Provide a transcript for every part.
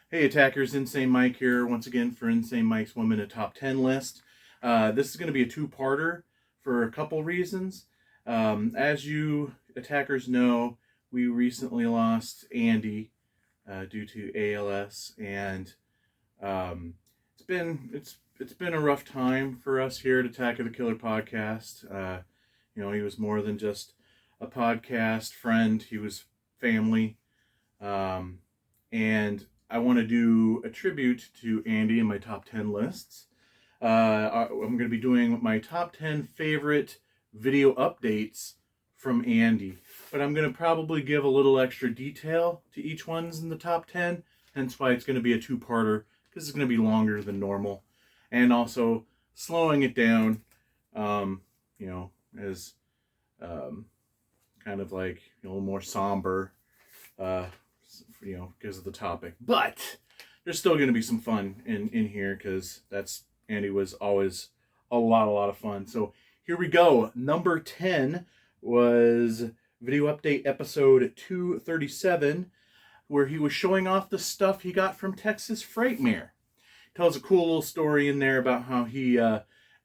Hey Attackers, Insane Mike here once again for Insane Mike's 1 Minute Top 10 list. This is going to be a two-parter for a couple reasons. As you Attackers know, we recently lost Andy due to ALS, and it's been a rough time for us here at Attack of the Killer podcast. He was more than just a podcast friend; he was family, and I want to do a tribute to Andy in my top 10 lists. I'm going to be doing my top 10 favorite video updates from Andy, but I'm going to probably give a little extra detail to each one's in the top 10, hence why it's going to be a two-parter, because it's going to be longer than normal, and also slowing it down, as kind of like a little more somber, because of the topic. But there's still going to be some fun in here, because Andy was always a lot of fun. So here we go. Number 10 was video update episode 237, where he was showing off the stuff he got from Texas Frightmare. Tells a cool little story in there about how he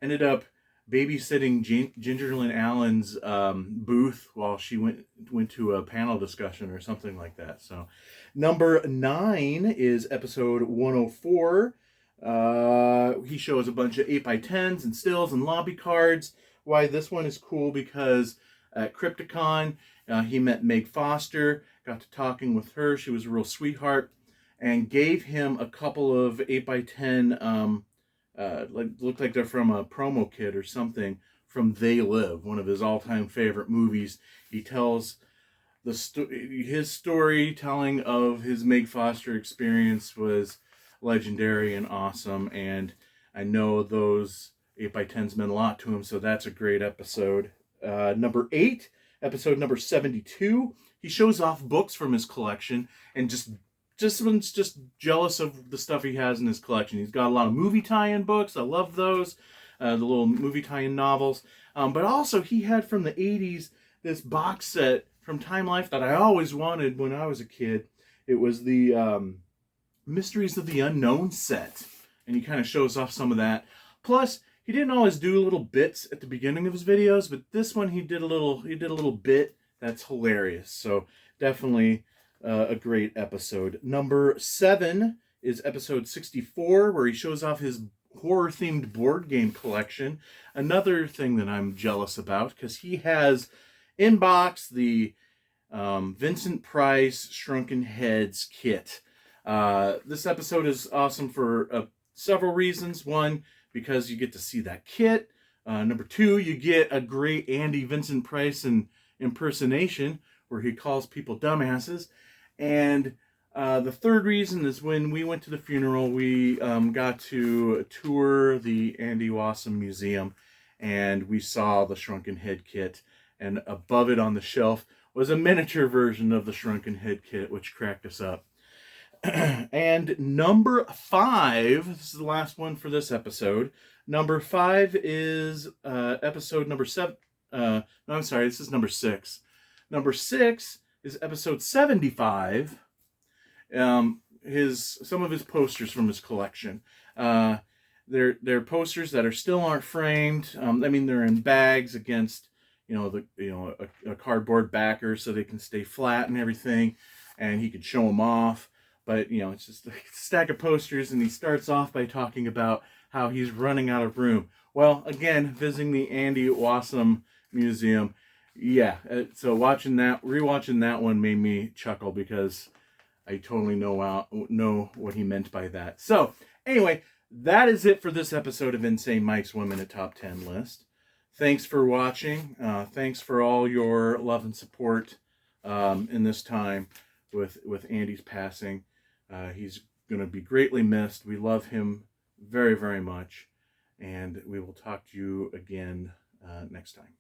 ended up babysitting Ginger Lynn Allen's booth while she went to a panel discussion or something like that. So number 9 is episode 104. He shows a bunch of 8x10s and stills and lobby cards. Why this one is cool, because at Crypticon he met Meg Foster, got to talking with her. She was a real sweetheart, and gave him a couple of 8x10 looked like they're from a promo kit or something from They Live, one of his all-time favorite movies. He tells his storytelling of his Meg Foster experience was legendary and awesome, and I know those 8x10s meant a lot to him, so that's a great episode. Number 8, episode number 72, he shows off books from his collection, and just jealous of the stuff he has in his collection. He's got a lot of movie tie-in books. I love those, the little movie tie-in novels. But also he had from the 80s this box set from Time Life that I always wanted when I was a kid. It was the Mysteries of the Unknown set, and he kind of shows off some of that. Plus, he didn't always do little bits at the beginning of his videos, but this one he did a little bit that's hilarious. So definitely a great episode. Number 7 is episode 64, where he shows off his horror-themed board game collection. Another thing that I'm jealous about, because he has in box the Vincent Price Shrunken Heads kit. This episode is awesome for several reasons. One, because you get to see that kit. Number 2, you get a great Andy Vincent Price impersonation, where he calls people dumbasses. And the third reason is when we went to the funeral, we got to tour the Andy Wassum Museum, and we saw the Shrunken Head kit, and above it on the shelf was a miniature version of the Shrunken Head kit, which cracked us up. And number 5, this is the last one for this episode. Number 5 is episode number 7. No, I'm sorry, this is number 6. Number 6 is episode 75. Some of his posters from his collection. They're posters that still aren't framed. They're in bags against a cardboard backer, so they can stay flat and everything, and he could show them off. But it's just a stack of posters, and he starts off by talking about how he's running out of room. Well, again, visiting the Andy Wassum Museum. Yeah, so rewatching that one made me chuckle, because I totally know what he meant by that. So, anyway, that is it for this episode of Insane Mike's 1 Minute Top 10 list. Thanks for watching. Thanks for all your love and support in this time with Andy's passing. He's going to be greatly missed. We love him very, very much, and we will talk to you again next time.